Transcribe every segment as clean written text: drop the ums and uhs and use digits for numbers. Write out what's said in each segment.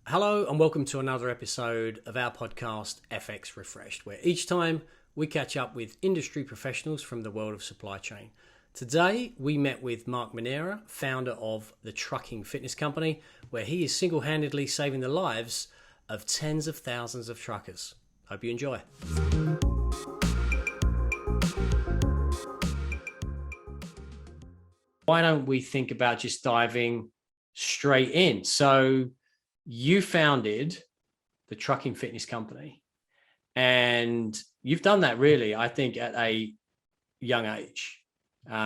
Hello and welcome to another episode of our podcast, FXRefreshed, where each time we catch up with industry professionals from the world of supply chain. Today, we met with Mark Manera, founder of the trucking fitness company, where he is single-handedly saving the lives of tens of thousands of truckers. Hope you enjoy. Why don't we think about just diving straight in? So you founded the trucking fitness company, and you've done that really, I think, at a young age.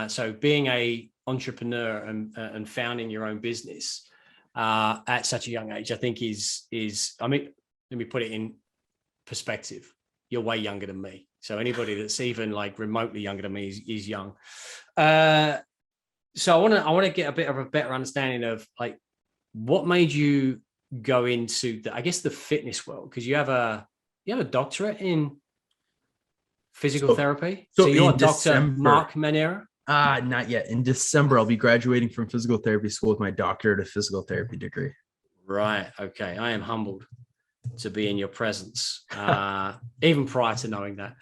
So being a entrepreneur and founding your own business at such a young age, I think is I mean, let me put it in perspective. You're way younger than me. So anybody that's even like remotely younger than me is young. So I want to get a bit of a better understanding of like what made you go into the fitness world, because you have a doctorate in physical therapy. So you're In Dr. December, Mark Manera. not yet. In December, I'll be graduating from physical therapy school with my doctorate of physical therapy degree. Right. Okay. I am humbled to be in your presence, even prior to knowing that.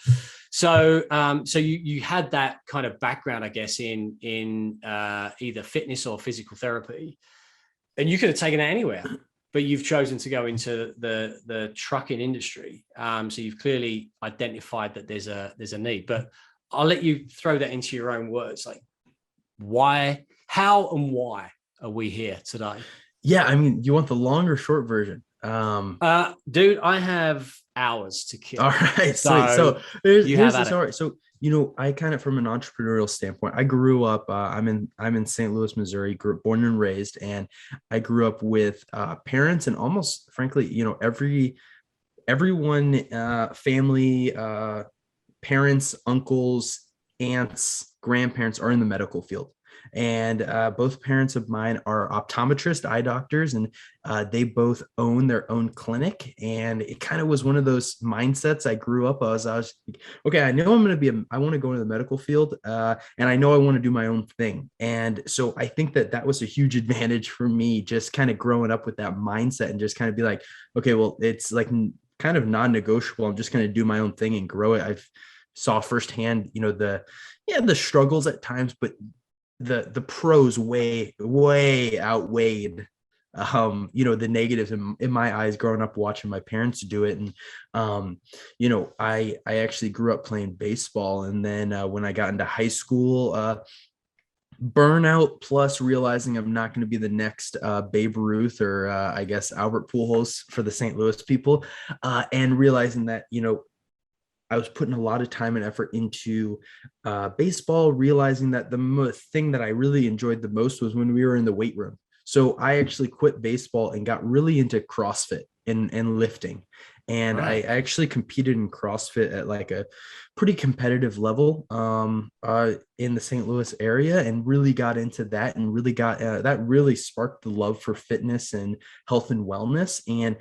So, so you had that kind of background, I guess, in either fitness or physical therapy, and you could have taken it anywhere, but you've chosen to go into the trucking industry. So you've clearly identified that there's a need. But I'll let you throw that into your own words. Like, why, how, and why are we here today? Yeah, I mean, you want the long or short version? Dude, I have hours to kill. All right, sweet. So So here's at the it. story. So I kind of, from an entrepreneurial standpoint, I grew up. I'm in St. Louis, Missouri. Born and raised, and I grew up with parents and almost, frankly, everyone, family, parents, uncles, aunts, grandparents are in the medical field. And both parents of mine are optometrists, eye doctors, and they both own their own clinic. And it kind of was one of those mindsets I grew up as. I was like, okay, I know I want to go into the medical field, and I know I want to do my own thing. And so I think that was a huge advantage for me, just kind of growing up with that mindset and just kind of be like, okay, well, it's like kind of non-negotiable. I'm just going to do my own thing and grow it. I've saw firsthand, the struggles at times, but the pros way outweighed the negatives in my eyes growing up watching my parents do it. And I actually grew up playing baseball, and then when I got into high school, burnout plus realizing I'm not going to be the next Babe Ruth or I guess Albert Pujols for the St. Louis people, and realizing that I was putting a lot of time and effort into baseball, realizing that the thing that I really enjoyed the most was when we were in the weight room. So I actually quit baseball and got really into CrossFit and lifting. And Right. I actually competed in CrossFit at like a pretty competitive level in the St. Louis area, and really got into that, and really got that really sparked the love for fitness and health and wellness. And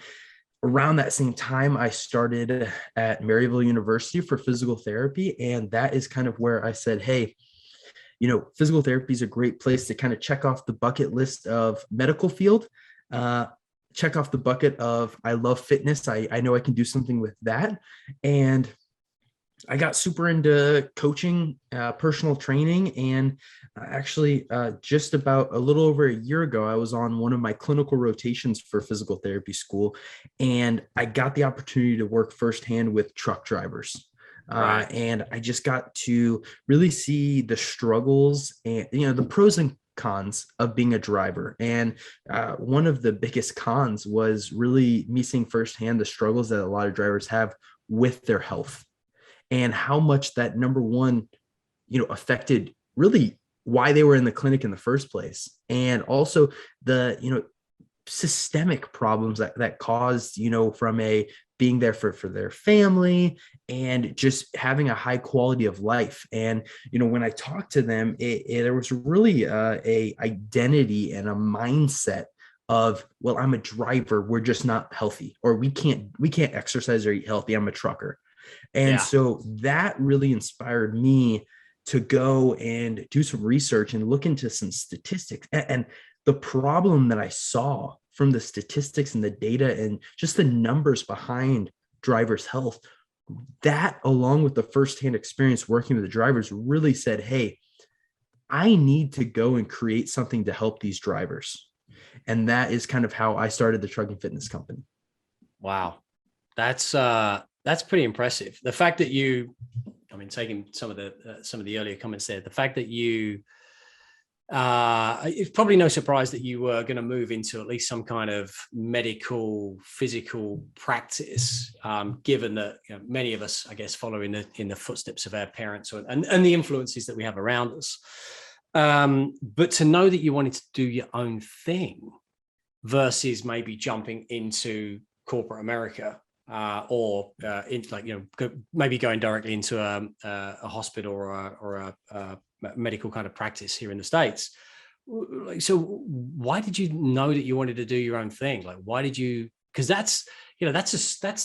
around that same time, I started at Maryville University for physical therapy. And that is kind of where I said, hey, physical therapy is a great place to kind of check off the bucket list of medical field, check off the bucket of I love fitness. I know I can do something with that. And I got super into coaching, personal training, and actually, just about a little over a year ago, I was on one of my clinical rotations for physical therapy school, and I got the opportunity to work firsthand with truck drivers. Right. And I just got to really see the struggles and the pros and cons of being a driver. And one of the biggest cons was really me seeing firsthand the struggles that a lot of drivers have with their health, and how much that, number one, affected really why they were in the clinic in the first place. And also the, systemic problems that caused, from a being there for their family and just having a high quality of life. And, when I talked to them, there was really a identity and a mindset of, well, I'm a driver, we're just not healthy, or we can't exercise or eat healthy, I'm a trucker. And Yeah. so that really inspired me to go and do some research and look into some statistics. And the problem that I saw from the statistics and the data and just the numbers behind drivers' health, that along with the firsthand experience working with the drivers really said, hey, I need to go and create something to help these drivers. And that is kind of how I started the trucking fitness company. Wow. That's pretty impressive. The fact that you, I mean, taking some of the earlier comments there, the fact that you, it's probably no surprise that you were going to move into at least some kind of medical, physical practice, given that many of us, I guess, follow in the footsteps of our parents and the influences that we have around us. But to know that you wanted to do your own thing versus maybe jumping into corporate America, or maybe going directly into a hospital or a medical kind of practice here in the States. So why did you know that you wanted to do your own thing? Like, why did you? Because that's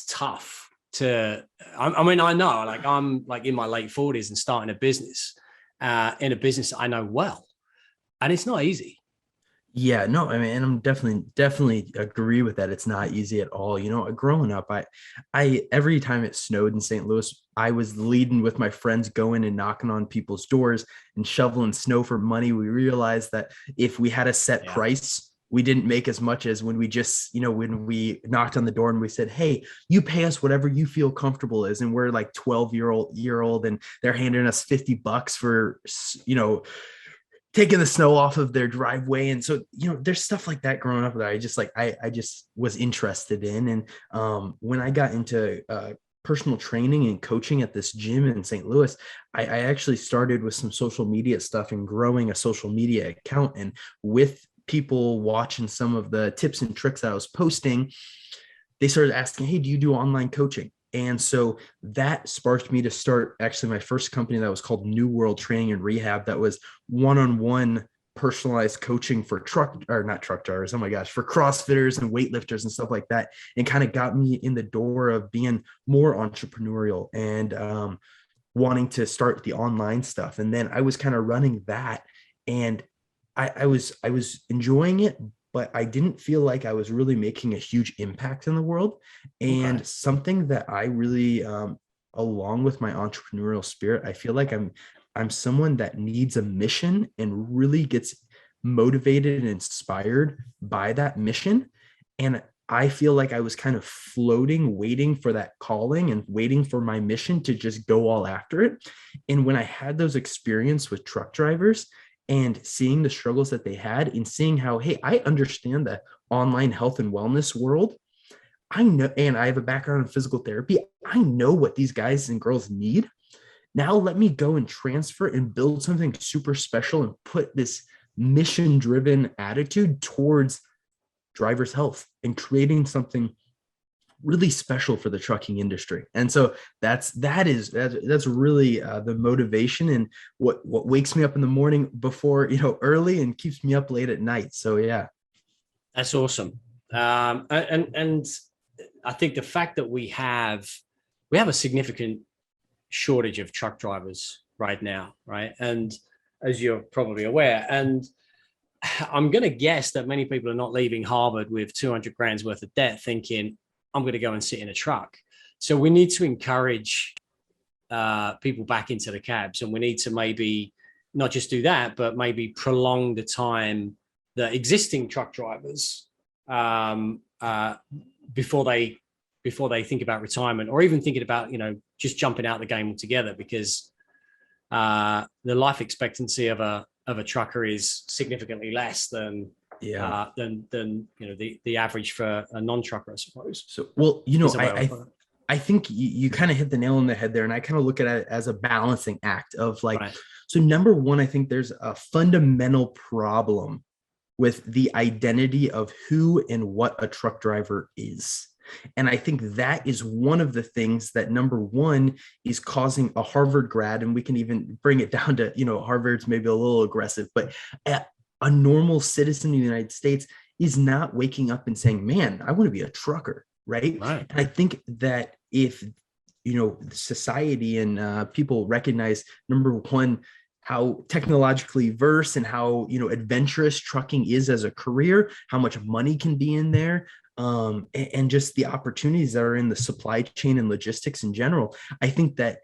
tough to. I mean, I know, like, I'm like in my late 40s and starting a business, in a business I know well, and it's not easy. Yeah, no, I mean, and I'm definitely agree with that. It's not easy at all. Growing up, I every time it snowed in St. Louis, I was leading with my friends, going and knocking on people's doors and shoveling snow for money. We realized that if we had a set price, we didn't make as much as when we just, when we knocked on the door and we said, hey, you pay us whatever you feel comfortable is. And we're like 12-year-old and they're handing us $50 for, taking the snow off of their driveway. And so, there's stuff like that growing up that I just was interested in. And when I got into personal training and coaching at this gym in St. Louis, I actually started with some social media stuff and growing a social media account. And with people watching some of the tips and tricks I was posting, they started asking, hey, do you do online coaching? And so that sparked me to start actually my first company that was called New World Training and Rehab. That was one-on-one personalized coaching for for CrossFitters and weightlifters and stuff like that. And kind of got me in the door of being more entrepreneurial and wanting to start the online stuff. And then I was kind of running that, and I was enjoying it, but I didn't feel like I was really making a huge impact in the world. And something that I really, along with my entrepreneurial spirit, I feel like I'm someone that needs a mission and really gets motivated and inspired by that mission. And I feel like I was kind of floating, waiting for that calling and waiting for my mission to just go all after it. And when I had those experiences with truck drivers, and seeing the struggles that they had and seeing how, hey, I understand the online health and wellness world. I know, and I have a background in physical therapy. I know what these guys and girls need. Now let me go and transfer and build something super special and put this mission-driven attitude towards drivers' health and creating something really special for the trucking industry. And so that's really the motivation and what wakes me up in the morning before, early, and keeps me up late at night. So yeah, that's awesome. And I think the fact that we have a significant shortage of truck drivers right now, right? And as you're probably aware, and I'm going to guess that many people are not leaving Harvard with 200 grand's worth of debt thinking, I'm going to go and sit in a truck. So we need to encourage people back into the cabs, and we need to maybe not just do that, but maybe prolong the time that existing truck drivers before they think about retirement, or even thinking about just jumping out of the game altogether, because the life expectancy of a trucker is significantly less than the average for a non-trucker, I suppose. So, well, I think you kind of hit the nail on the head there. And I kind of look at it as a balancing act of like, so number one, I think there's a fundamental problem with the identity of who and what a truck driver is. And I think that is one of the things that, number one, is causing a Harvard grad, and we can even bring it down to, Harvard's maybe a little aggressive, but a normal citizen in the United States is not waking up and saying, man, I want to be a trucker, right? And I think that if, society and people recognize, number one, how technologically versed and how, adventurous trucking is as a career, how much money can be in there, and just the opportunities that are in the supply chain and logistics in general. I think that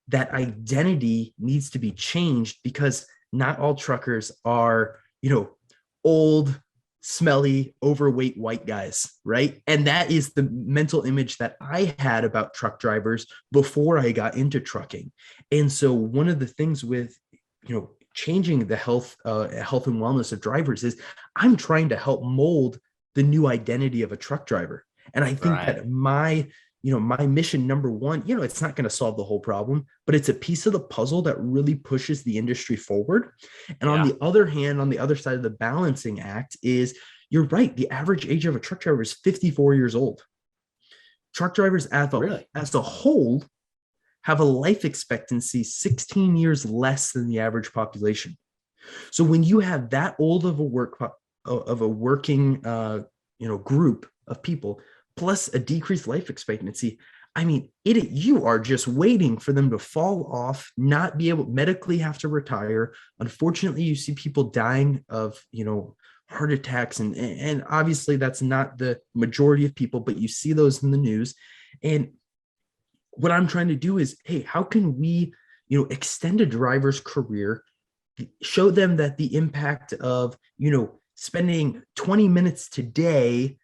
that identity needs to be changed, because not all truckers are, old, smelly, overweight white guys, right? And that is the mental image that I had about truck drivers before I got into trucking. And so one of the things with, changing the health and wellness of drivers is I'm trying to help mold the new identity of a truck driver. And I think Right. that my mission number one, it's not going to solve the whole problem, but it's a piece of the puzzle that really pushes the industry forward. And on Yeah. the other hand, on the other side of the balancing act is, you're right, the average age of a truck driver is 54 years old. Truck drivers Really? as a whole have a life expectancy 16 years less than the average population. So when you have that old of a working group of people, plus a decreased life expectancy, I mean, you are just waiting for them to fall off, not be able medically have to retire. Unfortunately, you see people dying of, heart attacks, and obviously that's not the majority of people, but you see those in the news. And what I'm trying to do is, hey, how can we, extend a driver's career, show them that the impact of, spending 20 minutes today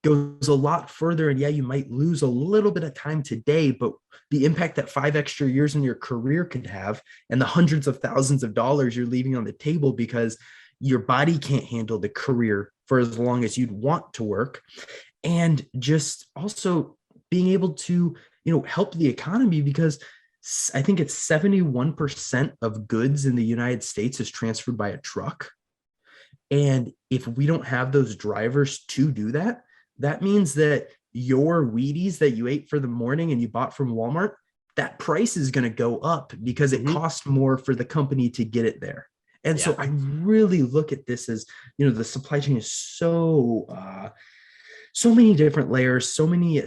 goes a lot further. And yeah, you might lose a little bit of time today, but the impact that 5 extra years in your career could have, and the hundreds of thousands of dollars you're leaving on the table because your body can't handle the career for as long as you'd want to work. And just also being able to, help the economy, because I think it's 71% of goods in the United States is transferred by a truck. And if we don't have those drivers to do that, that means that your Wheaties that you ate for the morning and you bought from Walmart, that price is going to go up because it costs more for the company to get it there. And so I really look at this as, the supply chain is so many different layers, so many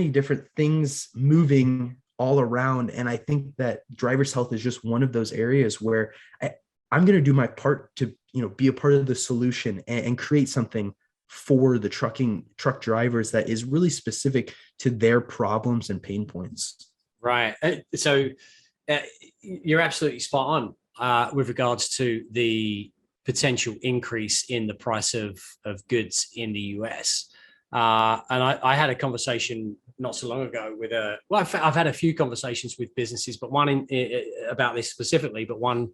different things moving all around. And I think that driver's health is just one of those areas where I'm going to do my part to, be a part of the solution and create something for the truck drivers that is really specific to their problems and pain points. Right. So you're absolutely spot on with regards to the potential increase in the price of goods in the US. And I had a conversation not so long ago with I've had a few conversations with businesses, but one about this specifically, but one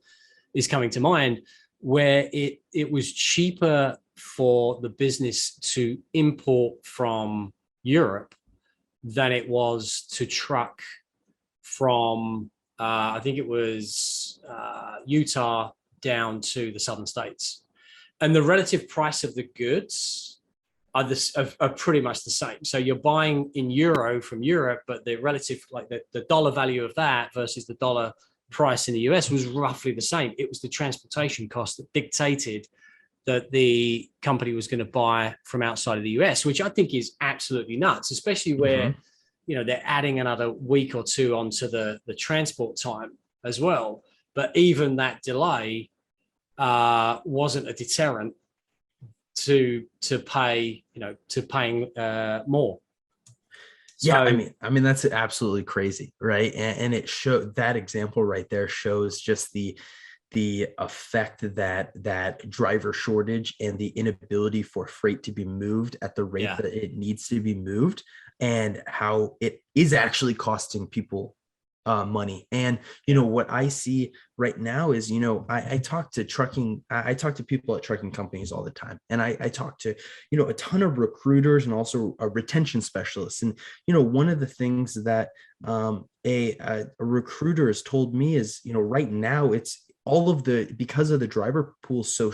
is coming to mind where it was cheaper for the business to import from Europe than it was to truck from, I think it was Utah down to the southern states. And the relative price of the goods are pretty much the same. So you're buying in euro from Europe, but the relative, like the dollar value of that versus the dollar price in the US was roughly the same. It was the transportation cost that dictated that the company was going to buy from outside of the US, which I think is absolutely nuts, especially where, they're adding another week or two onto the transport time as well. But even that delay wasn't a deterrent to paying more. So, yeah, I mean that's absolutely crazy, right? And it showed, that example right there shows just the effect that driver shortage and the inability for freight to be moved at the rate that it needs to be moved, and how it is actually costing people money. And what I see right now is, I talk to people at trucking companies all the time, and I talk to a ton of recruiters and also retention specialists. And one of the things that a recruiter has told me is, right now it's because of the driver pool so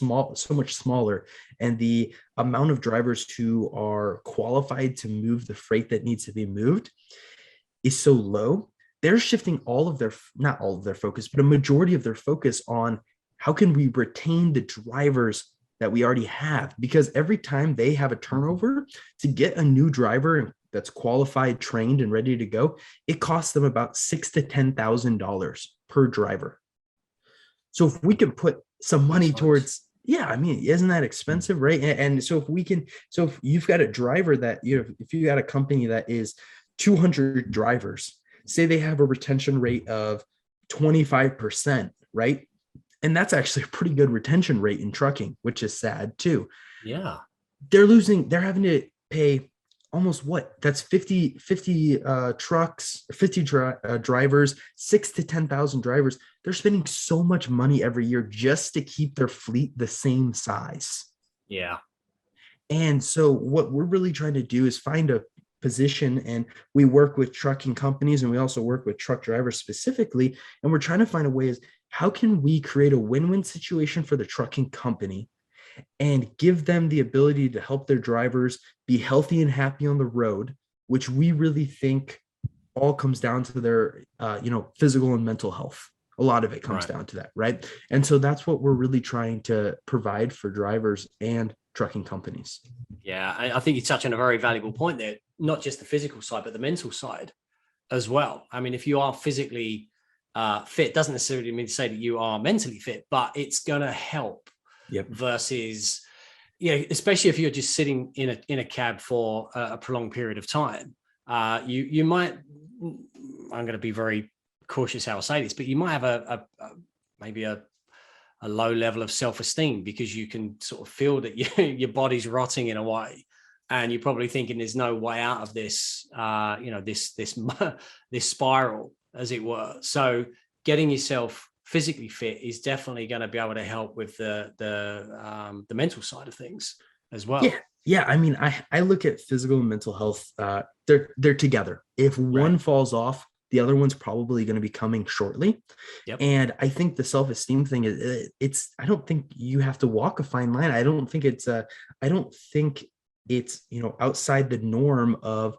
much smaller, and the amount of drivers who are qualified to move the freight that needs to be moved is so low. They're shifting not all of their focus, but a majority of their focus on how can we retain the drivers that we already have, because every time they have a turnover, to get a new driver that's qualified, trained, and ready to go, it costs them about $6,000 to $10,000. per driver. So if we can put some money towards, yeah, I mean, isn't that expensive, right? And so if we can, so if you've got a driver that, if you got a company that is 200 drivers, say they have a retention rate of 25%, right? And that's actually a pretty good retention rate in trucking, which is sad too. Yeah. They're having to pay almost that's 50 trucks, 50 drivers, 6 to 10,000 drivers. They're spending so much money every year just to keep their fleet the same size. Yeah. And so what we're really trying to do is find a position, and we work with trucking companies, and we also work with truck drivers specifically. And we're trying to find a way is, how can we create a win-win situation for the trucking company and give them the ability to help their drivers be healthy and happy on the road, which we really think all comes down to their, physical and mental health. A lot of it comes down to that, right? And so that's what we're really trying to provide for drivers and trucking companies. Yeah, I think you touch on a very valuable point there, not just the physical side, but the mental side as well. I mean, if you are physically fit, doesn't necessarily mean to say that you are mentally fit, but it's going to help. Yep. Versus, especially if you're just sitting in a cab for a prolonged period of time, you might, I'm going to be very cautious how I say this, but you might have maybe a low level of self-esteem because you can sort of feel that your body's rotting in a way, and you're probably thinking there's no way out of this, this spiral, as it were. So getting yourself physically fit is definitely going to be able to help with the mental side of things as well. Yeah. I mean, I look at physical and mental health. They're together. If one falls off, the other one's probably going to be coming shortly. Yep. And I think the self-esteem thing is, I don't think you have to walk a fine line. I don't think it's outside the norm of,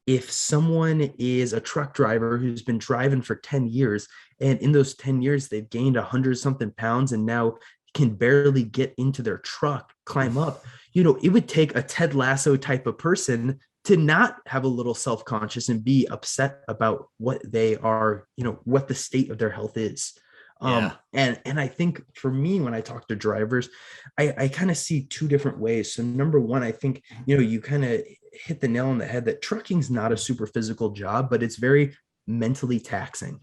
if someone is a truck driver who's been driving for 10 years, and in those 10 years, they've gained 100-something pounds and now can barely get into their truck, climb up, it would take a Ted Lasso type of person to not have a little self-conscious and be upset about what they are, what the state of their health is. And I think for me, when I talk to drivers, I kind of see two different ways. So number one, I think, you kind of hit the nail on the head that trucking's not a super physical job, but it's very mentally taxing.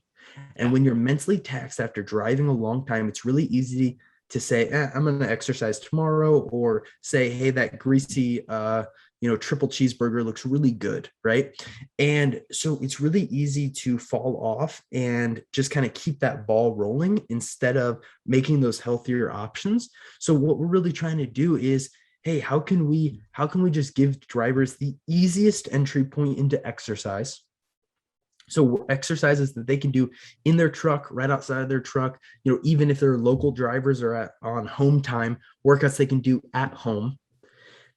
And when you're mentally taxed after driving a long time, it's really easy to say, I'm going to exercise tomorrow, or say, hey, that greasy, triple cheeseburger looks really good, right? And so it's really easy to fall off and just kind of keep that ball rolling instead of making those healthier options. So what we're really trying to do is, hey, how can we just give drivers the easiest entry point into exercise? So exercises that they can do in their truck, right outside of their truck, even if they're local drivers or on home time, workouts they can do at home.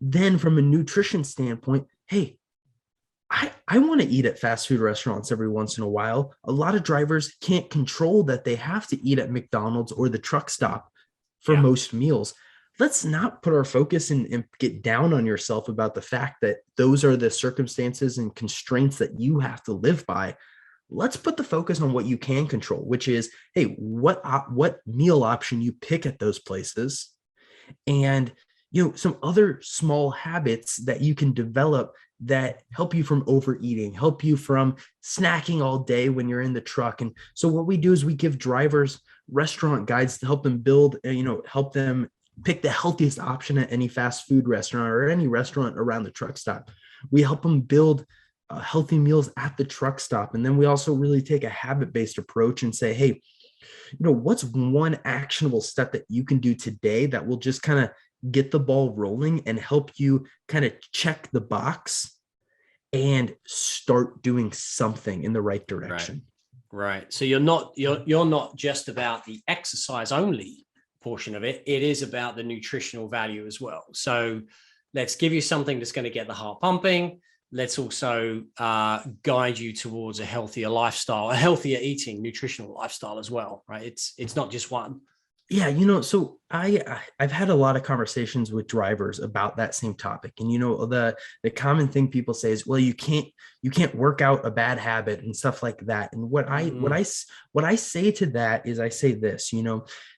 Then from a nutrition standpoint, hey, I want to eat at fast food restaurants every once in a while. A lot of drivers can't control that they have to eat at McDonald's or the truck stop for most meals. Let's not put our focus and get down on yourself about the fact that those are the circumstances and constraints that you have to live by. Let's put the focus on what you can control, which is, hey, what meal option you pick at those places, and some other small habits that you can develop that help you from overeating, help you from snacking all day when you're in the truck. And so what we do is we give drivers restaurant guides to help them build, help them pick the healthiest option at any fast food restaurant or any restaurant around the truck stop. We help them build healthy meals at the truck stop. And then we also really take a habit-based approach and say, hey, what's one actionable step that you can do today that will just kind of get the ball rolling and help you kind of check the box and start doing something in the right direction. Right. So you're not just about the exercise only portion of it. It is about the nutritional value as well. So let's give you something that's going to get the heart pumping. Let's also guide you towards a healthier lifestyle, a healthier eating, nutritional lifestyle as well, right? It's not just one. Yeah, so I've had a lot of conversations with drivers about that same topic. And the common thing people say is, well, you can't work out a bad habit and stuff like that. And Mm, what I say to that is I say this,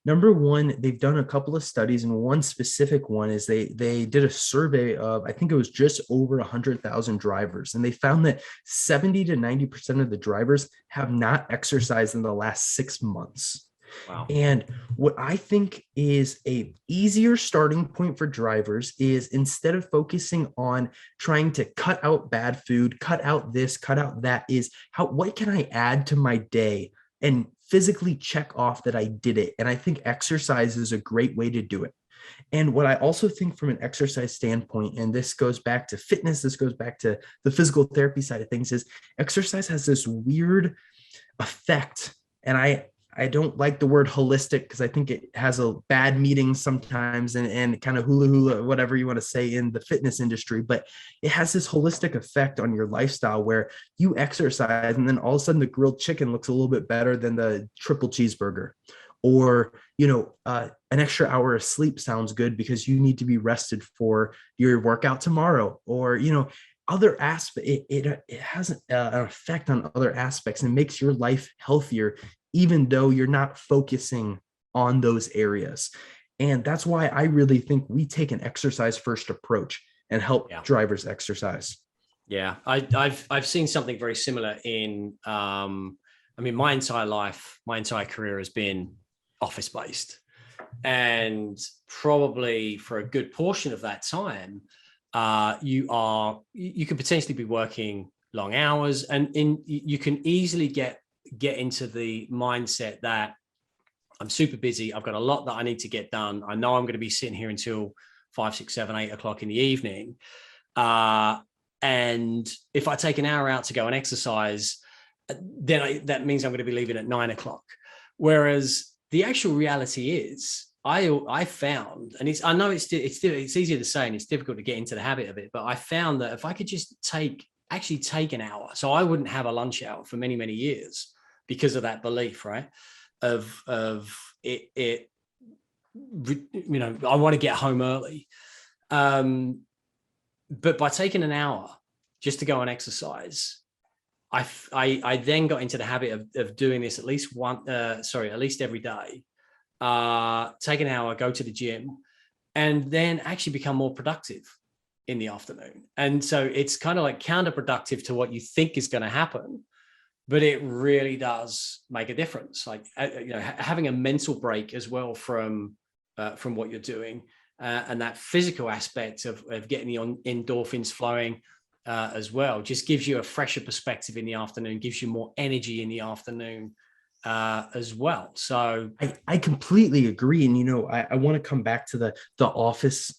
number one, they've done a couple of studies, and one specific one is they did a survey of, I think it was just over 100,000 drivers, and they found that 70 to 90% of the drivers have not exercised in the last 6 months. wow. And what I think is a easier starting point for drivers is, instead of focusing on trying to cut out bad food, cut out this, cut out that, is what can I add to my day and physically check off that I did it. And I think exercise is a great way to do it. And what I also think from an exercise standpoint, and this goes back to fitness, this goes back to the physical therapy side of things, is exercise has this weird effect. And I don't like the word holistic because I think it has a bad meaning sometimes, and kind of hula hula, whatever you want to say in the fitness industry. But it has this holistic effect on your lifestyle where you exercise and then all of a sudden the grilled chicken looks a little bit better than the triple cheeseburger. Or, an extra hour of sleep sounds good because you need to be rested for your workout tomorrow. Or, other aspect, it has an effect on other aspects and makes your life healthier, even though you're not focusing on those areas. And that's why I really think we take an exercise first approach and help Yeah. drivers exercise. Yeah. I've seen something very similar in, I mean, my entire life, my entire career has been office based. And probably for a good portion of that time, you could potentially be working long hours, and you can easily get into the mindset that I'm super busy. I've got a lot that I need to get done. I know I'm going to be sitting here until 5, 6, 7, 8 o'clock in the evening. Uh, and if I take an hour out to go and exercise, then that means I'm going to be leaving at 9 o'clock. Whereas the actual reality is, I found, and I know it's easier to say and it's difficult to get into the habit of it, but I found that if I could just actually take an hour, so I wouldn't have a lunch hour for many, many years because of that belief, right? Of it, I want to get home early. But by taking an hour just to go and exercise, I then got into the habit of doing this at least at least every day. Take an hour, go to the gym, and then actually become more productive in the afternoon. And so it's kind of like counterproductive to what you think is going to happen, but it really does make a difference. Like, having a mental break as well from what you're doing, and that physical aspect of getting the endorphins flowing as well, just gives you a fresher perspective in the afternoon, gives you more energy in the afternoon as well. So I completely agree. And, I want to come back to the office,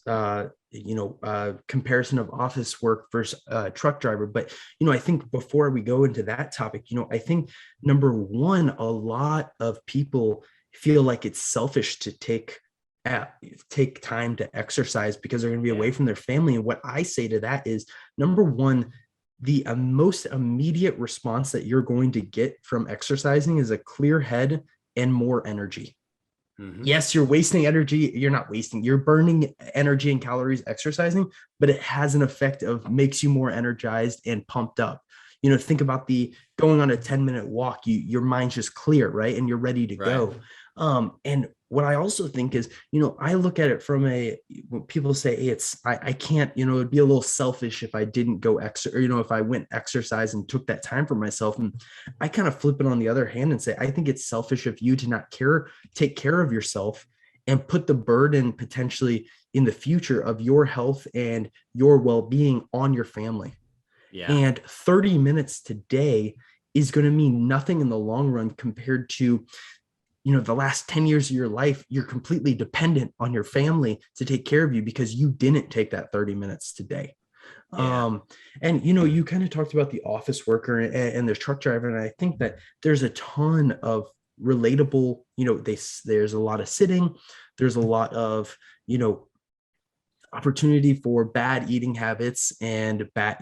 comparison of office work versus truck driver. But, I think before we go into that topic, I think number one, a lot of people feel like it's selfish to take time to exercise because they're going to be yeah, away from their family. And what I say to that is, number one, the most immediate response that you're going to get from exercising is a clear head and more energy. mm-hmm. Yes, you're wasting energy. You're not wasting, you're burning energy and calories exercising, but it has an effect of makes you more energized and pumped up. Think about the going on a 10-minute walk, your mind's just clear, right? And you're ready to Right. go. And what I also think is, I look at it from when people say, hey, I can't, it'd be a little selfish if I didn't go if I went exercise and took that time for myself. And I kind of flip it on the other hand and say, I think it's selfish of you to not take care of yourself and put the burden potentially in the future of your health and your well-being on your family. Yeah. And 30 minutes today is going to mean nothing in the long run compared to, the last 10 years of your life. You're completely dependent on your family to take care of you because you didn't take that 30 minutes today. Yeah. And you kind of talked about the office worker and the truck driver, and I think that there's a ton of relatable, there's a lot of sitting, there's a lot of, opportunity for bad eating habits and bad,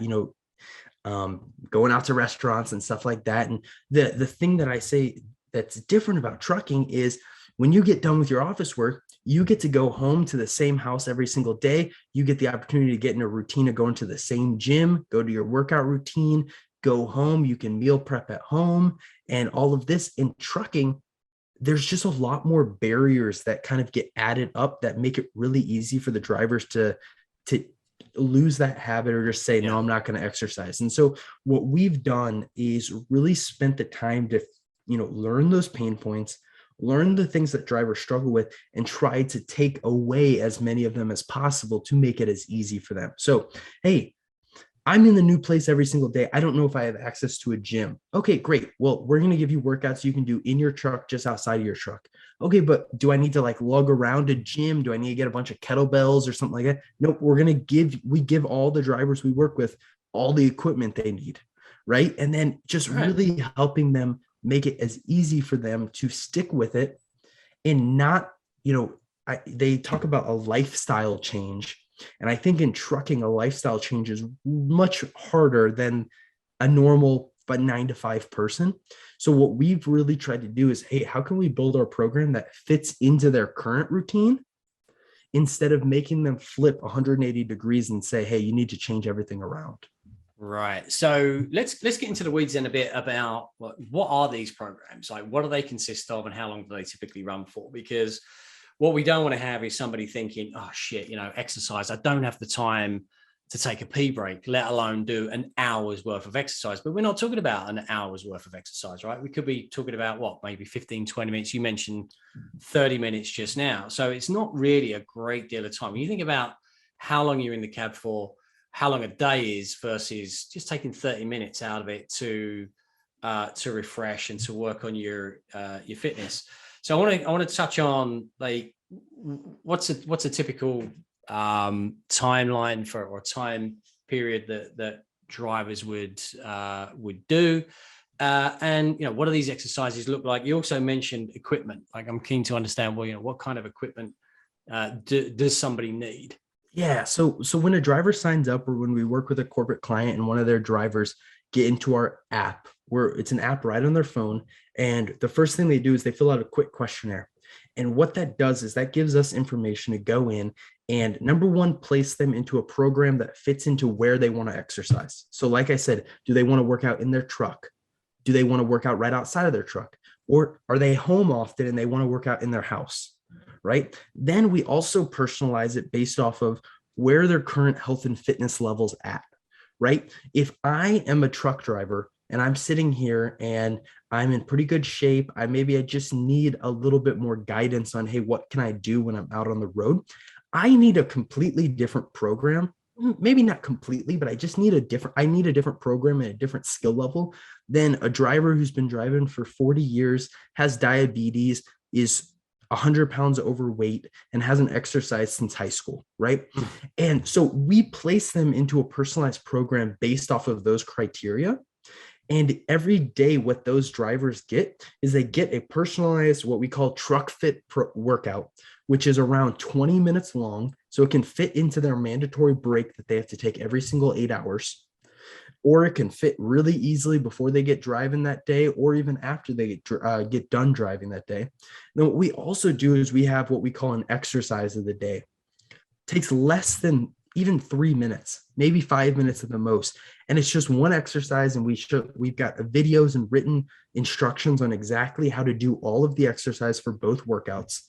going out to restaurants and stuff like that. And the thing that I say that's different about trucking is, When you get done with your office work, you get to go home to the same house every single day. You get the opportunity to get in a routine of going to the same gym, go to your workout routine, go home. You can meal prep at home, and all of this. In trucking, there's just a lot more barriers that kind of get added up that make it really easy for the drivers to lose that habit or just say, no, I'm not going to exercise. And so what we've done is really spent the time to, learn those pain points, learn the things that drivers struggle with, and try to take away as many of them as possible to make it as easy for them. So, hey, I'm in the new place every single day. I don't know if I have access to a gym. Okay, great. Well, we're going to give you workouts you can do in your truck, just outside of your truck. Okay, but do I need to lug around a gym? Do I need to get a bunch of kettlebells or something like that? Nope. We give all the drivers we work with all the equipment they need, right? And then just really helping them make it as easy for them to stick with it and not, they talk about a lifestyle change. And I think in trucking, a lifestyle change is much harder than a normal but 9-to-5 person. So what we've really tried to do is, hey, how can we build our program that fits into their current routine instead of making them flip 180 degrees and say, hey, you need to change everything around. Right. So let's get into the weeds in a bit about what are these programs? Like, what do they consist of and how long do they typically run for? Because what we don't want to have is somebody thinking, oh shit, exercise, I don't have the time to take a pee break, let alone do an hour's worth of exercise. But we're not talking about an hour's worth of exercise, right? We could be talking about maybe 15, 20 minutes. You mentioned 30 minutes just now. So it's not really a great deal of time. When you think about how long you're in the cab for, how long a day is versus just taking 30 minutes out of it to refresh and to work on your fitness. So I want to touch on what's a typical timeline for or time period that drivers would do, and what do these exercises look like? You also mentioned equipment. Like, I'm keen to understand what kind of equipment does somebody need? Yeah. So when a driver signs up or when we work with a corporate client and one of their drivers get into our app, where it's an app right on their phone, and the first thing they do is they fill out a quick questionnaire. And what that does is that gives us information to go in and, number one, place them into a program that fits into where they want to exercise. So like I said, do they want to work out in their truck? Do they want to work out right outside of their truck? Or are they home often and they want to work out in their house? Right? Then we also personalize it based off of where their current health and fitness levels at, right? If I am a truck driver and I'm sitting here and I'm in pretty good shape, I just need a little bit more guidance on, hey, what can I do when I'm out on the road? I need a completely different program. Maybe not completely, but I need a different program and a different skill level than a driver who's been driving for 40 years, has diabetes, is 100 pounds overweight, and hasn't exercised since high school, right? And so we place them into a personalized program based off of those criteria. And every day, what those drivers get is they get a personalized, what we call truck fit workout, which is around 20 minutes long. So it can fit into their mandatory break that they have to take every single 8 hours. Or it can fit really easily before they get driving that day, or even after they get done driving that day. Then what we also do is we have what we call an exercise of the day. It takes less than even 3 minutes, maybe 5 minutes at the most. And it's just one exercise, and we've got videos and written instructions on exactly how to do all of the exercise for both workouts.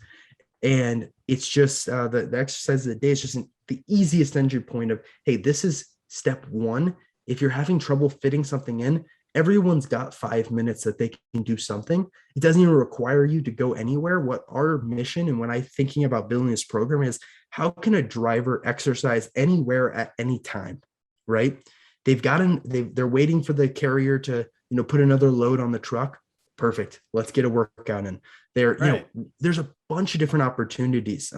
And it's just the exercise of the day is just the easiest entry point of, hey, this is step one. If you're having trouble fitting something in, everyone's got 5 minutes that they can do something. It doesn't even require you to go anywhere. What our mission, and when I'm thinking about building this program, is how can a driver exercise anywhere at any time, right? They're waiting for the carrier to, put another load on the truck. Perfect. Let's get a workout in there. Right. There's a bunch of different opportunities.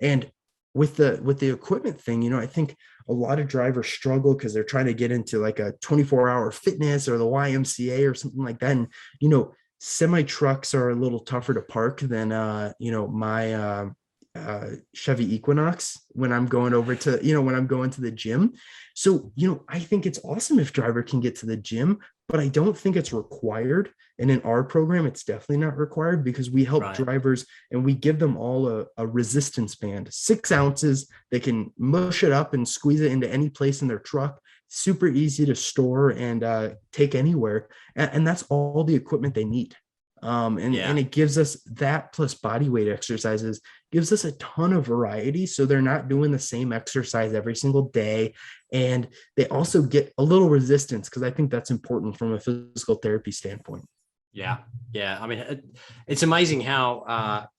And with the equipment thing, I think a lot of drivers struggle because they're trying to get into like a 24-hour fitness or the YMCA or something like that. And, semi trucks are a little tougher to park than, my Chevy Equinox when I'm going over to, when I'm going to the gym. So, I think it's awesome if driver can get to the gym, but I don't think it's required. And in our program, it's definitely not required, because we help drivers and we give them all a resistance band, 6 ounces. They can mush it up and squeeze it into any place in their truck. Super easy to store and take anywhere. And that's all the equipment they need. And it gives us that, plus body weight exercises, gives us a ton of variety. So they're not doing the same exercise every single day. And they also get a little resistance, because I think that's important from a physical therapy standpoint. Yeah. Yeah. I mean, it's amazing how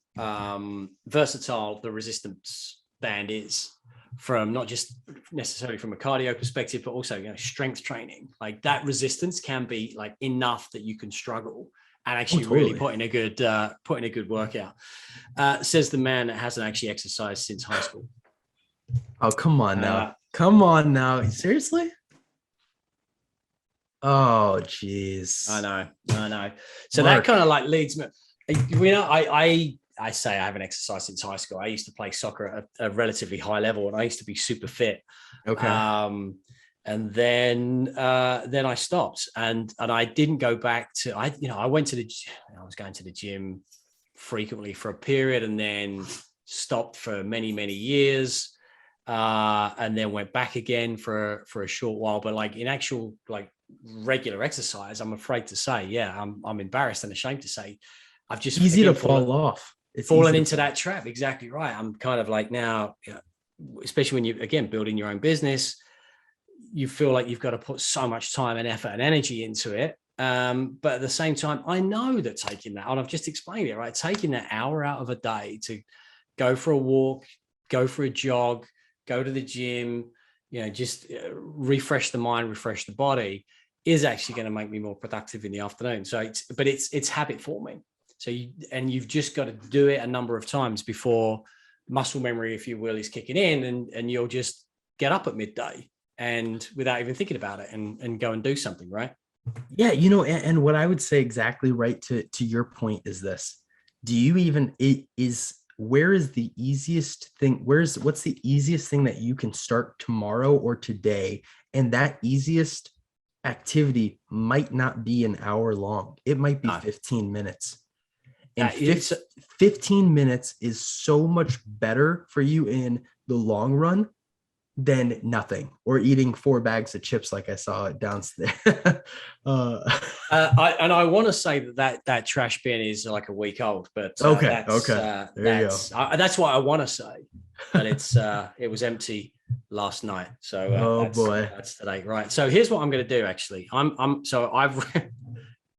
versatile the resistance band is, from not just necessarily from a cardio perspective, but also, strength training. Like, that resistance can be like enough that you can struggle and actually really put in a good workout. Says the man that hasn't actually exercised since high school. Oh, come on now. Seriously? Oh, geez. I know. So Mark, that kind of like leads me, I say I haven't exercised since high school. I used to play soccer at a relatively high level, and I used to be super fit. Okay. And then I stopped, and I didn't go back to, I was going to the gym frequently for a period, and then stopped for many, many years. And then went back again for a short while. But like in actual, like regular exercise, I'm afraid to say, I'm embarrassed and ashamed to say, I've just easy to fall off. It's fallen into that trap. Exactly right. I'm kind of like now, especially when you, again, building your own business, you feel like you've got to put so much time and effort and energy into it. But at the same time, I know that taking that, and I've just explained it, right? Taking that hour out of a day to go for a walk, go for a jog, go to the gym, just refresh the mind, refresh the body, is actually going to make me more productive in the afternoon. So it's habit forming. So you've just got to do it a number of times before muscle memory, if you will, is kicking in, and you'll just get up at midday and without even thinking about it and go and do something, right? Yeah. And what I would say exactly right to your point is this. Where is the easiest thing? What's the easiest thing that you can start tomorrow or today? And that easiest activity might not be an hour long. It might be 15 minutes. And 15 minutes is so much better for you in the long run than nothing, or eating 4 bags of chips like I saw downstairs. I want to say that trash bin is like a week old, but that's what I want to say. But it was empty last night, so that's today, right? So here's what I'm going to do. Actually,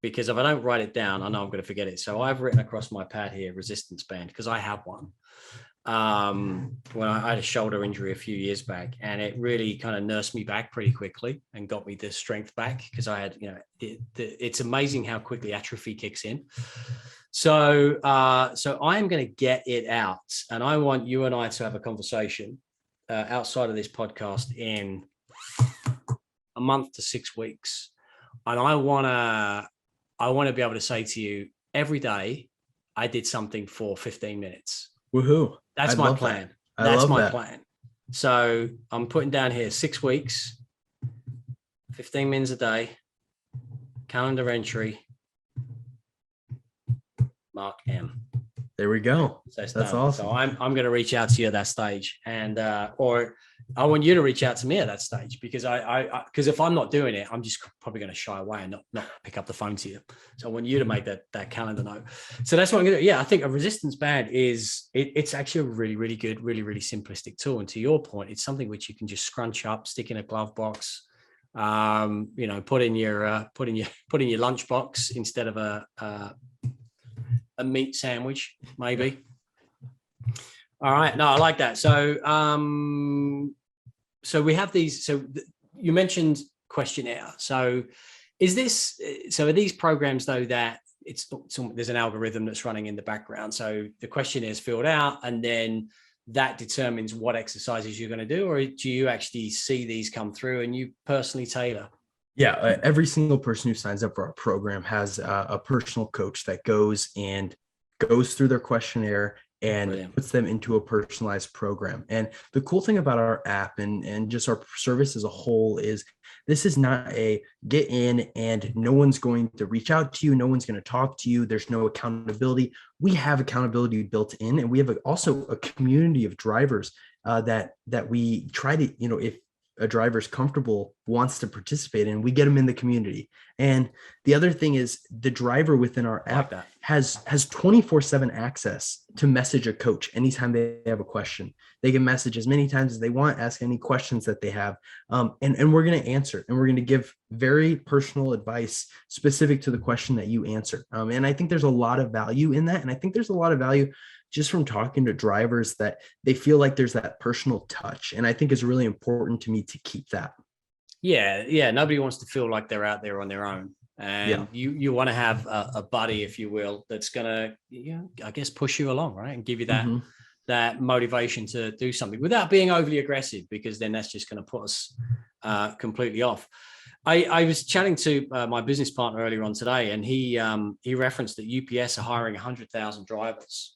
because if I don't write it down, I know I'm going to forget it. So I've written across my pad here resistance band, because I have one. When I had a shoulder injury a few years back, and it really kind of nursed me back pretty quickly and got me the strength back, because I had, it's amazing how quickly atrophy kicks in. So I am going to get it out, and I want you and I to have a conversation outside of this podcast in a month to 6 weeks. And I want to be able to say to you, every day I did something for 15 minutes. Woohoo. That's my plan. That's my plan. So I'm putting down here 6 weeks, 15 minutes a day, calendar entry, Mark M. There we go. That's awesome. So I'm going to reach out to you at that stage, and or I want you to reach out to me at that stage, because because if I'm not doing it, I'm just probably going to shy away and not pick up the phone to you. So I want you to make that calendar note. So that's what I'm going to do. Yeah, I think a resistance band it's actually a really, really good, really, really simplistic tool. And to your point, it's something which you can just scrunch up, stick in a glove box, put in your lunchbox instead of a meat sandwich, maybe. All right. No, I like that. So, so we have these. So you mentioned questionnaire. So are these programs though that there's an algorithm that's running in the background? So the questionnaire is filled out, and then that determines what exercises you're going to do, or do you actually see these come through and you personally tailor? Yeah, every single person who signs up for our program has a personal coach that goes through their questionnaire and Brilliant. puts them into a personalized program. And the cool thing about our app and just our service as a whole is this is not a get in and no one's going to reach out to you. No one's going to talk to you. There's no accountability. We have accountability built in, and we have also a community of drivers that we try to, if a driver's comfortable, wants to participate in, we get them in the community. And the other thing is the driver within our app Like has 24/7 access to message a coach anytime they have a question. They can message as many times as they want, ask any questions that they have. And we're going to answer, and we're going to give very personal advice specific to the question that you answer. And I think there's a lot of value in that. And I think there's a lot of value just from talking to drivers that they feel like there's that personal touch. And I think it's really important to me to keep that. Yeah. Nobody wants to feel like they're out there on their own. And Yeah. you want to have a buddy, if you will, that's going to, I guess, push you along, right? And give you that, Mm-hmm. that motivation to do something without being overly aggressive, because then that's just going to put us completely off. I was chatting to my business partner earlier on today, and he referenced that UPS are hiring 100,000 drivers.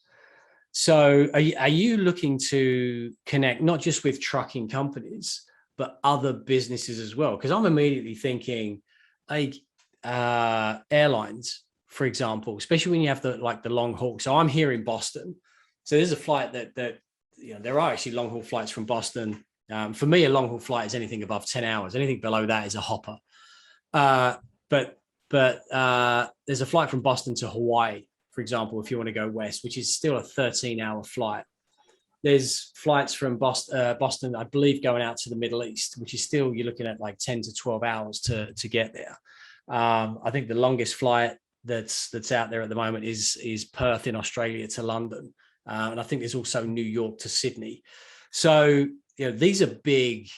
So are you looking to connect not just with trucking companies, but other businesses as well? Because I'm immediately thinking, like airlines, for example, especially when you have the long haul. So I'm here in Boston. So there's a flight that there are actually long haul flights from Boston. For me, a long haul flight is anything above 10 hours. Anything below that is a hopper. But there's a flight from Boston to Hawaii, for example, if you want to go west, which is still a 13-hour flight. There's flights from Boston, I believe, going out to the Middle East, which is still, you're looking at like 10 to 12 hours to get there. I think the longest flight that's out there at the moment is Perth in Australia to London. And I think there's also New York to Sydney. So, these are big,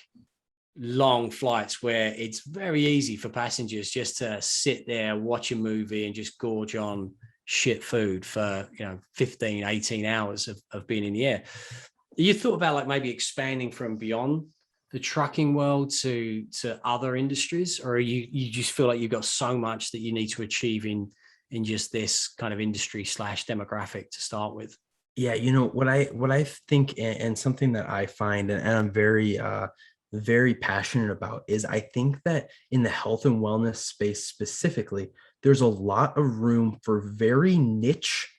long flights where it's very easy for passengers just to sit there, watch a movie, and just gorge on shit food for 15, 18 hours of being in the air. You thought about like maybe expanding from beyond the trucking world to other industries, or you just feel like you've got so much that you need to achieve in just this kind of industry / demographic to start with? Yeah, what I think, and something that I find, and I'm very passionate about, is I think that in the health and wellness space specifically, there's a lot of room for very niche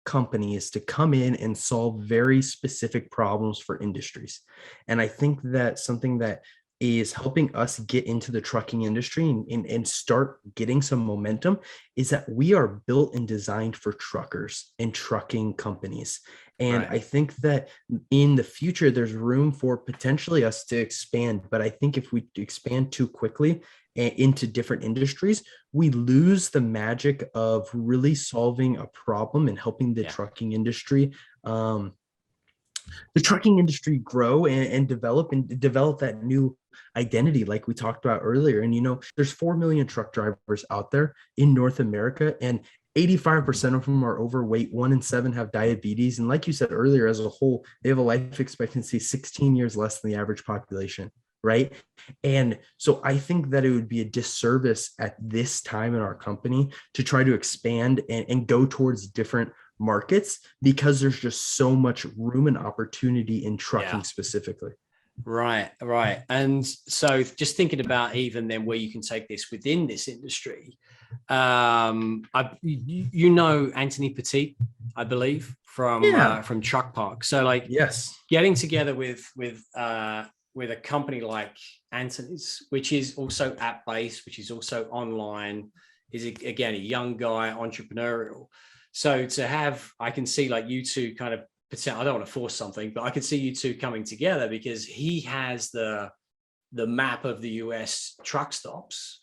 companies to come in and solve very specific problems for industries. And I think that something that is helping us get into the trucking industry and start getting some momentum is that we are built and designed for truckers and trucking companies. And Right. I think that in the future, there's room for potentially us to expand. But I think if we expand too quickly into different industries, we lose the magic of really solving a problem and helping the trucking industry grow and develop that new identity like we talked about earlier. And there's 4 million truck drivers out there in North America, and 85% of them are overweight. 1 in 7 have diabetes, and like you said earlier, as a whole, they have a life expectancy 16 years less than the average population, right? And so I think that it would be a disservice at this time in our company to try to expand and go towards different markets, because there's just so much room and opportunity in trucking specifically. Right. And so just thinking about even then where you can take this within this industry, Anthony Petit, I believe, from Truck Park. So like, yes, getting together with a company like Anthony's, which is also app based, which is also online, is again a young guy, entrepreneurial. So to have, I can see like you two kind of, I don't want to force something, but I can see you two coming together, because he has the map of the US truck stops.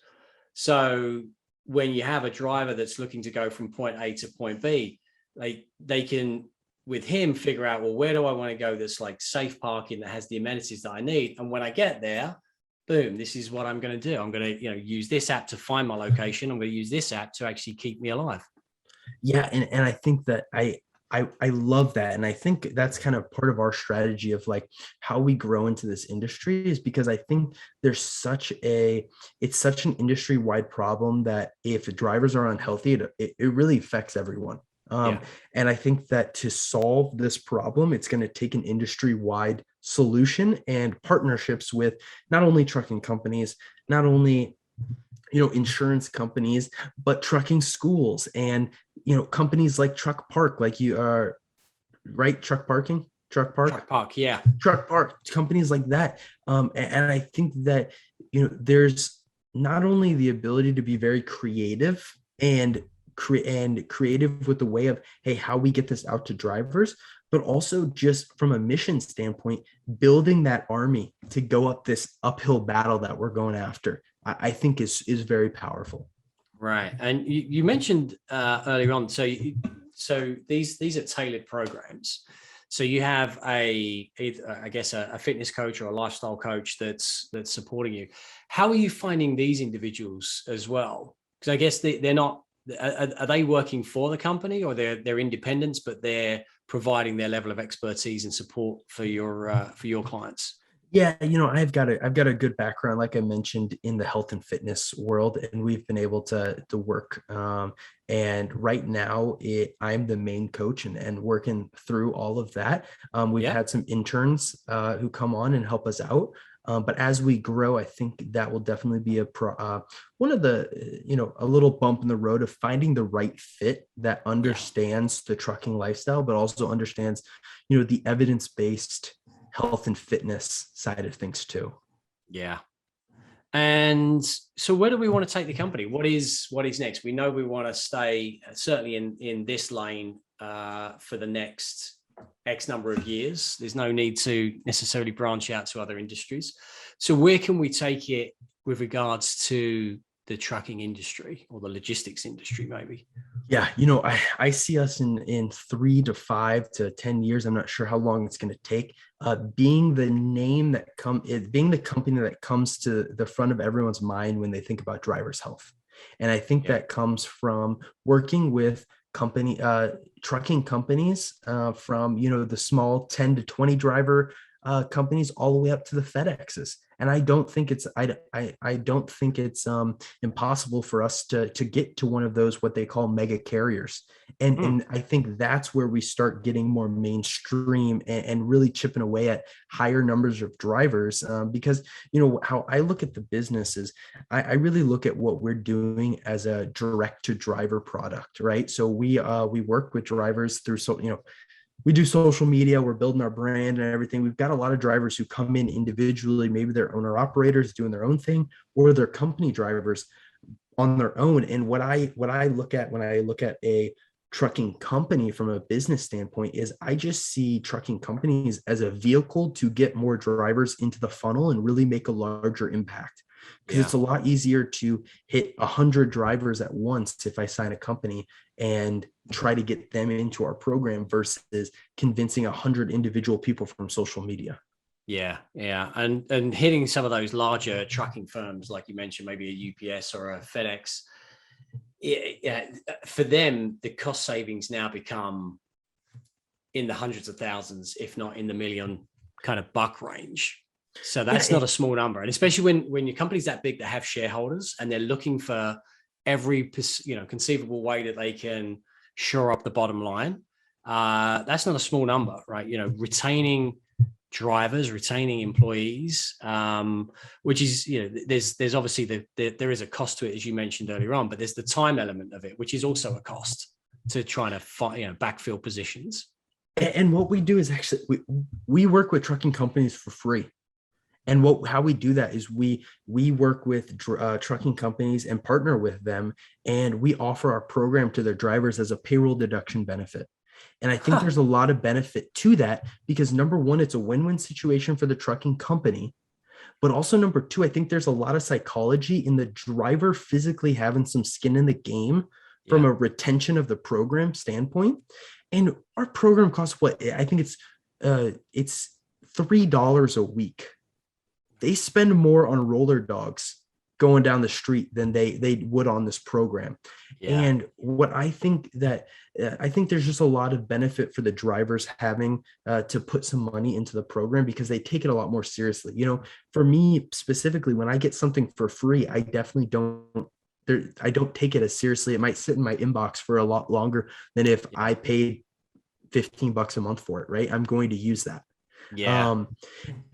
So when you have a driver that's looking to go from point A to point B, they can, with him, figure out, well, where do I want to go that's like safe parking that has the amenities that I need? And when I get there, boom, this is what I'm going to do. I'm going to use this app to find my location. I'm going to use this app to actually keep me alive. Yeah, and I think that I love that. And I think that's kind of part of our strategy of like how we grow into this industry, is because I think there's it's such an industry wide problem that if drivers are unhealthy, it really affects everyone. Um, Yeah. and I think that to solve this problem, it's going to take an industry-wide solution and partnerships with not only trucking companies, not only insurance companies, but trucking schools and companies like Truck Park, like you are right, Truck Park, Truck park. Yeah. Truck Park, companies like that. And I think that there's not only the ability to be very creative and creative with the way of, hey, how we get this out to drivers, but also just from a mission standpoint, building that army to go up this uphill battle that we're going after. I think is very powerful. Right. And you mentioned earlier on, so these are tailored programs. So you have I guess a fitness coach or a lifestyle coach that's supporting you. How are you finding these individuals as well? Because I guess they're not, are they working for the company, or they're independents, but they're providing their level of expertise and support for your clients? Yeah, I've got a good background, like I mentioned, in the health and fitness world, and we've been able to work. And right now, I'm the main coach and working through all of that. We've Yeah. had some interns who come on and help us out. But as we grow, I think that will definitely be one of the, a little bump in the road of finding the right fit that Yeah. understands the trucking lifestyle, but also understands, the evidence-based health and fitness side of things too. Yeah. And so where do we want to take the company? What is next? We know we want to stay certainly in this lane for the next X number of years. There's no need to necessarily branch out to other industries. So where can we take it with regards to the trucking industry or the logistics industry, maybe? Yeah, I see us in 3 to 5 to 10 years. I'm not sure how long it's going to take. Being the name that being the company that comes to the front of everyone's mind when they think about driver's health. And I think Yeah. that comes from working with trucking companies, from the small 10 to 20 driver companies all the way up to the FedExes. And I don't think I don't think it's impossible for us to get to one of those, what they call mega carriers. And I think that's where we start getting more mainstream and really chipping away at higher numbers of drivers. Because how I look at the business is I really look at what we're doing as a direct to driver product, right? So we work with drivers through, we do social media, we're building our brand and everything. We've got a lot of drivers who come in individually, maybe they're owner operators doing their own thing, or they're company drivers on their own. And what I look at when I look at a trucking company from a business standpoint is I just see trucking companies as a vehicle to get more drivers into the funnel and really make a larger impact. Because Yeah. it's a lot easier to hit 100 drivers at once if I sign a company and try to get them into our program versus convincing 100 individual people from social media. Yeah, yeah, and hitting some of those larger trucking firms, like you mentioned, maybe a UPS or a FedEx. Yeah, for them, the cost savings now become in the hundreds of thousands, if not in the million kind of buck range. So Yeah, that's not a small number, and especially when your company's that big, that have shareholders and they're looking for every conceivable way that they can shore up the bottom line. That's not a small number, right? Retaining drivers, retaining employees, which is, there's obviously there is a cost to it, as you mentioned earlier on, but there's the time element of it, which is also a cost to trying to backfill positions. and what we do is actually we work with trucking companies for free. And how we do that is we work with trucking companies and partner with them, and we offer our program to their drivers as a payroll deduction benefit. And I think Huh. there's a lot of benefit to that because number one, it's a win-win situation for the trucking company. But also number two, I think there's a lot of psychology in the driver physically having some skin in the game from Yeah. a retention of the program standpoint. And our program costs what I think it's $3 a week. They spend more on roller dogs going down the street than they would on this program. Yeah. And what I think that I think there's just a lot of benefit for the drivers having to put some money into the program because they take it a lot more seriously. For me specifically, when I get something for free, I definitely don't I don't take it as seriously. It might sit in my inbox for a lot longer than if I paid $15 a month for it, right? I'm going to use that. Yeah.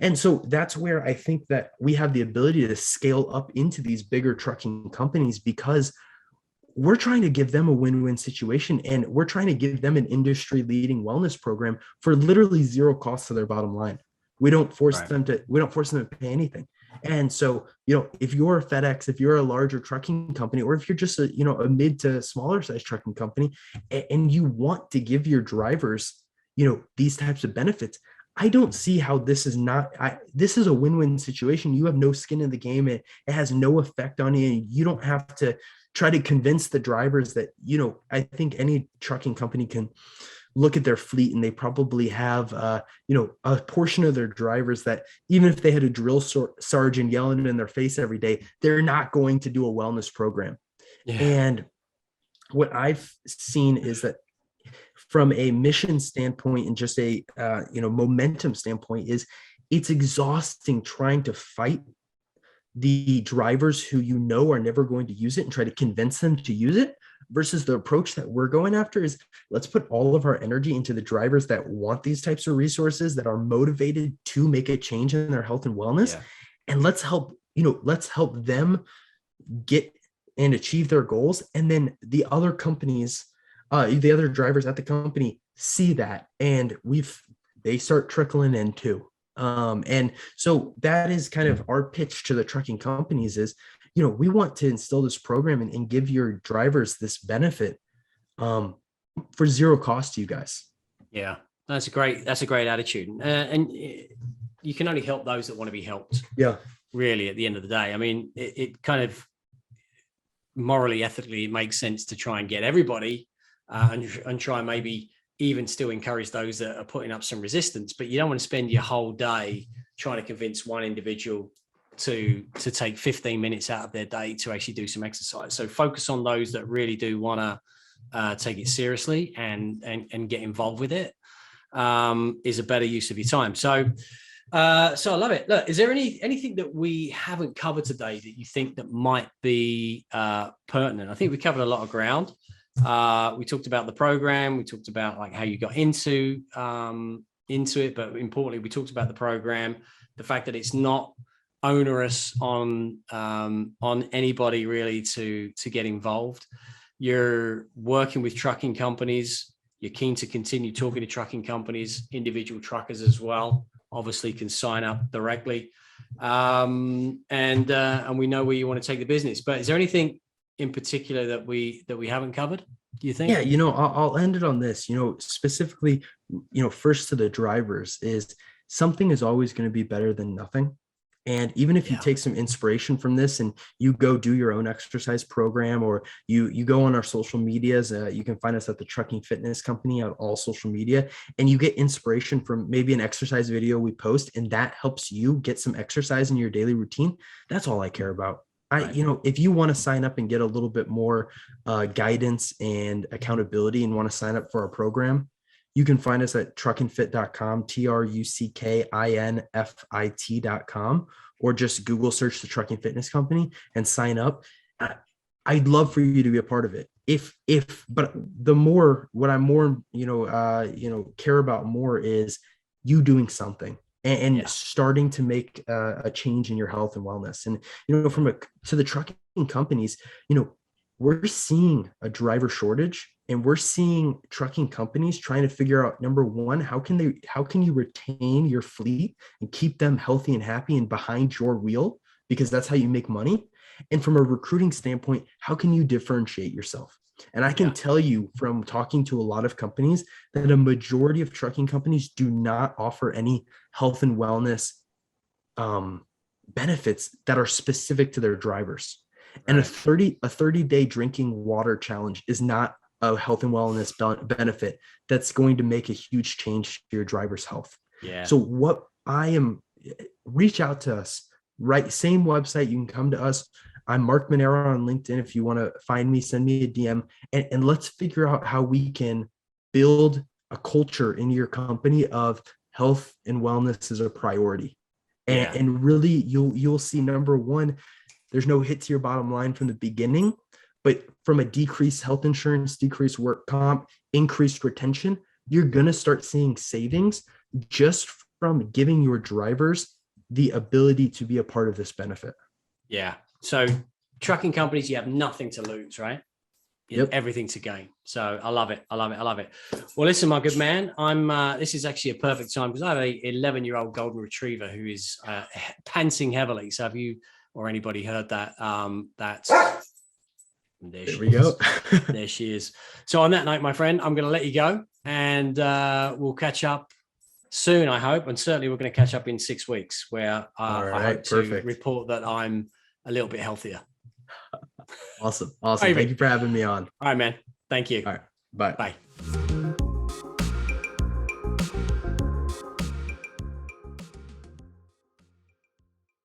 And so that's where I think that we have the ability to scale up into these bigger trucking companies, because we're trying to give them a win-win situation, and we're trying to give them an industry leading wellness program for literally zero cost to their bottom line. We don't force Right. them to pay anything. And so, if you're a FedEx, if you're a larger trucking company, or if you're just a mid to smaller size trucking company, and you want to give your drivers, these types of benefits, I don't see how this is not. This is a win-win situation. You have no skin in the game. It has no effect on you. You don't have to try to convince the drivers that, I think any trucking company can look at their fleet, and they probably have, a portion of their drivers that, even if they had a drill sergeant yelling in their face every day, they're not going to do a wellness program. Yeah. And what I've seen is that from a mission standpoint and just a, momentum standpoint, is it's exhausting trying to fight the drivers who are never going to use it and try to convince them to use it, versus the approach that we're going after is, let's put all of our energy into the drivers that want these types of resources, that are motivated to make a change in their health and wellness. Yeah. And let's help them get and achieve their goals. And then the other companies, the other drivers at the company see that, and they start trickling in too. And so that is kind of our pitch to the trucking companies is, we want to instill this program and give your drivers this benefit for zero cost to you guys. Yeah, that's a great attitude. And you can only help those that want to be helped. Yeah. Really, at the end of the day, I mean, it kind of morally, ethically, it makes sense to try and get everybody and try and maybe even still encourage those that are putting up some resistance, but you don't want to spend your whole day trying to convince one individual to take 15 minutes out of their day to actually do some exercise. So focus on those that really do want to take it seriously and get involved with it, is a better use of your time. So I love it. Look, is there anything that we haven't covered today that you think that might be pertinent? I think we covered a lot of ground. We talked about the program. We talked about like how you got into it, but importantly, we talked about the program, the fact that it's not onerous on anybody really to get involved. You're working with trucking companies. You're keen to continue talking to trucking companies. Individual truckers as well, obviously, can sign up directly. And we know where you want to take the business. But is there anything in particular that we haven't covered, do you think? Yeah, I'll end it on this, specifically, first to the drivers, is something is always going to be better than nothing. And even if you take some inspiration from this and you go do your own exercise program, or you go on our social medias, you can find us at the Trucking Fitness Company on all social media, and you get inspiration from maybe an exercise video we post, and that helps you get some exercise in your daily routine. That's all I care about. Right. If you want to sign up and get a little bit more guidance and accountability and want to sign up for our program, you can find us at truckinfit.com, truckinfit.com, or just Google search the Trucking Fitness Company and sign up. I'd love for you to be a part of it. But what I'm more, care about more is you doing something and starting to make a change in your health and wellness. And, to the trucking companies, we're seeing a driver shortage, and we're seeing trucking companies trying to figure out, number one, how can you retain your fleet and keep them healthy and happy and behind your wheel, because that's how you make money. And from a recruiting standpoint, how can you differentiate yourself? And I can tell you from talking to a lot of companies that a majority of trucking companies do not offer any health and wellness benefits that are specific to their drivers. Right. And a 30-day drinking water challenge is not a health and wellness benefit that's going to make a huge change to your driver's health. Yeah. So reach out to us, right? Same website. You can come to us. I'm Mark Manera on LinkedIn. If you want to find me, send me a DM, and let's figure out how we can build a culture in your company of health and wellness as a priority. And really, you'll see, number one, There's no hit to your bottom line from the beginning, but from a decreased health insurance, decreased work comp, increased retention, you're going to start seeing savings just from giving your drivers the ability to be a part of this benefit. Yeah. So trucking companies, you have nothing to lose, right? You have everything to gain. So I love it. I love it. I love it. Well, listen, my good man, this is actually a perfect time because I have a 11-year-old golden retriever who is panting heavily. So have you or anybody heard that? There we go. There she is. So on that note, my friend, I'm going to let you go, and we'll catch up soon, I hope. And certainly we're going to catch up in 6 weeks where I hope to report that I'm a little bit healthier. Awesome. Thank you for having me on. All right, man. Thank you. All right. Bye. Bye.